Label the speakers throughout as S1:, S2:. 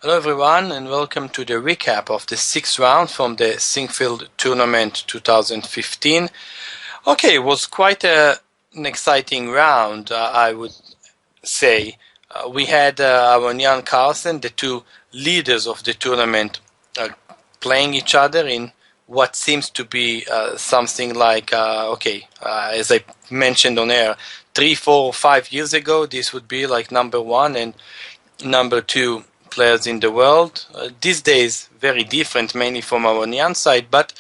S1: Hello everyone and welcome to the recap of the sixth round from the Sinquefield tournament 2015. Okay, it was quite an exciting round, I would say. We had Aronian-Carlsen, the two leaders of the tournament, playing each other in what seems to be something like, as I mentioned on air, 3, 4, 5 years ago, this would be like number one and number two players in the world. These days, very different, mainly from Aronian side, but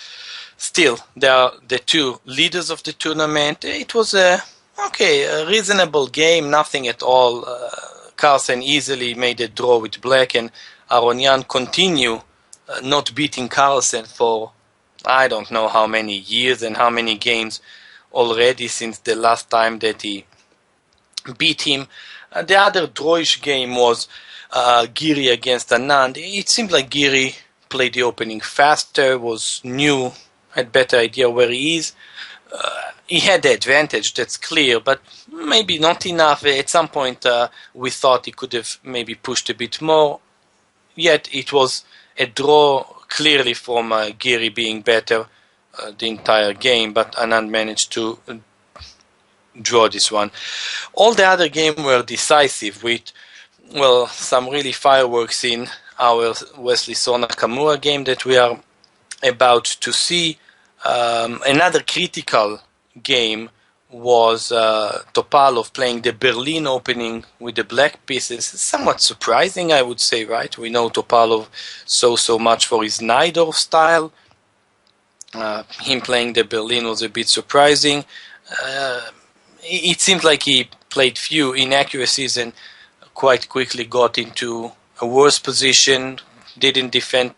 S1: still, they are the two leaders of the tournament. It was a reasonable game, nothing at all. Carlsen easily made a draw with Black, and Aronian continue not beating Carlsen for I don't know how many years and how many games already since the last time that he beat him. The other drawish game was Giri against Anand. It seemed like Giri played the opening faster, was new, had better idea where he is. He had the advantage, that's clear, but maybe not enough. At some point we thought he could have maybe pushed a bit more, yet it was a draw clearly from Giri being better the entire game, but Anand managed to draw this one. All the other games were decisive with some really fireworks in our So-Nakamura game that we are about to see. Another critical game was Topalov playing the Berlin opening with the black pieces. Somewhat surprising, I would say, right? We know Topalov so much for his Naidorf style. Him playing the Berlin was a bit surprising. It seemed like he played few inaccuracies and quite quickly got into a worse position, didn't defend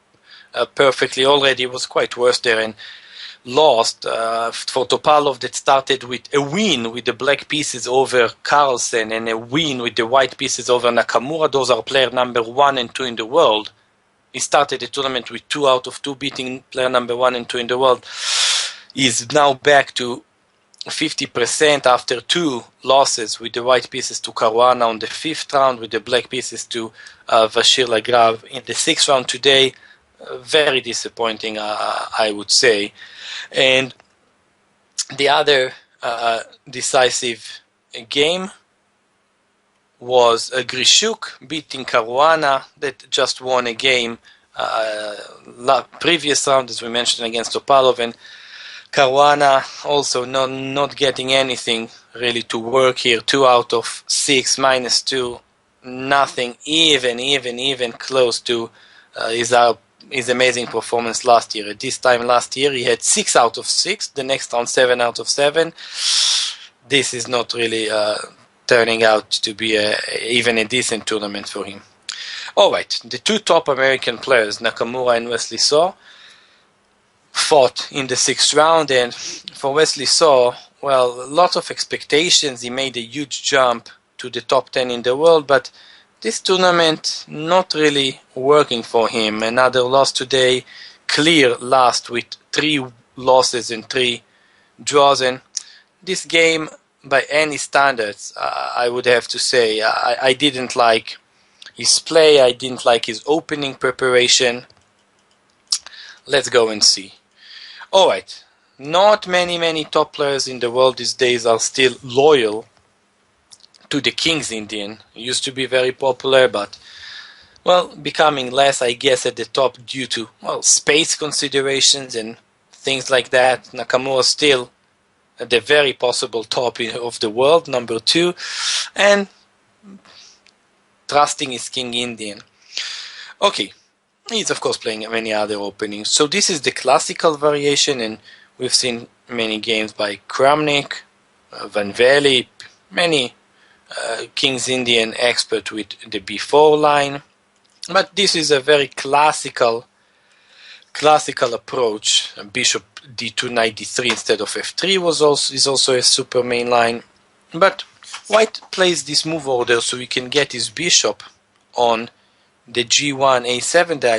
S1: perfectly already, was quite worse there and lost. For Topalov, that started with a win with the black pieces over Carlsen and a win with the white pieces over Nakamura. Those are player number 1 and 2 in the world. He started the tournament with 2 out of 2 beating player number 1 and 2 in the world. He's now back to 50% after 2 losses with the white pieces to Caruana on the 5th round, with the black pieces to Vachier-Lagrave in the 6th round today. Very disappointing, I would say. And the other decisive game was Grischuk beating Caruana, that just won a game previous round, as we mentioned, against Topalov, and Caruana also not getting anything really to work here. 2 out of 6, -2, nothing even close to his amazing performance last year. At this time last year he had 6 out of 6, the next round 7 out of 7. This is not really turning out to be even a decent tournament for him. Alright, the two top American players, Nakamura and So, fought in the 6th round, and for So, lots of expectations. He made a huge jump to the top 10 in the world, but this tournament not really working for him. Another loss today, clear last with 3 losses and 3 draws, and this game by any standards, I would have to say I didn't like his play, I didn't like his opening preparation. Let's go and see. Alright, not many top players in the world these days are still loyal to the King's Indian. It used to be very popular, but becoming less, I guess, at the top due to space considerations and things like that. Nakamura still at the very possible top of the world, number 2, and trusting his King Indian. Okay, he's of course playing many other openings. So this is the classical variation, and we've seen many games by Kramnik, Van Velde, many King's Indian expert with the B4 line. But this is a very classical approach. Bishop D2 knight D3 instead of F3 is also a super main line. But White plays this move order so he can get his bishop on the G1 A7 diagonal.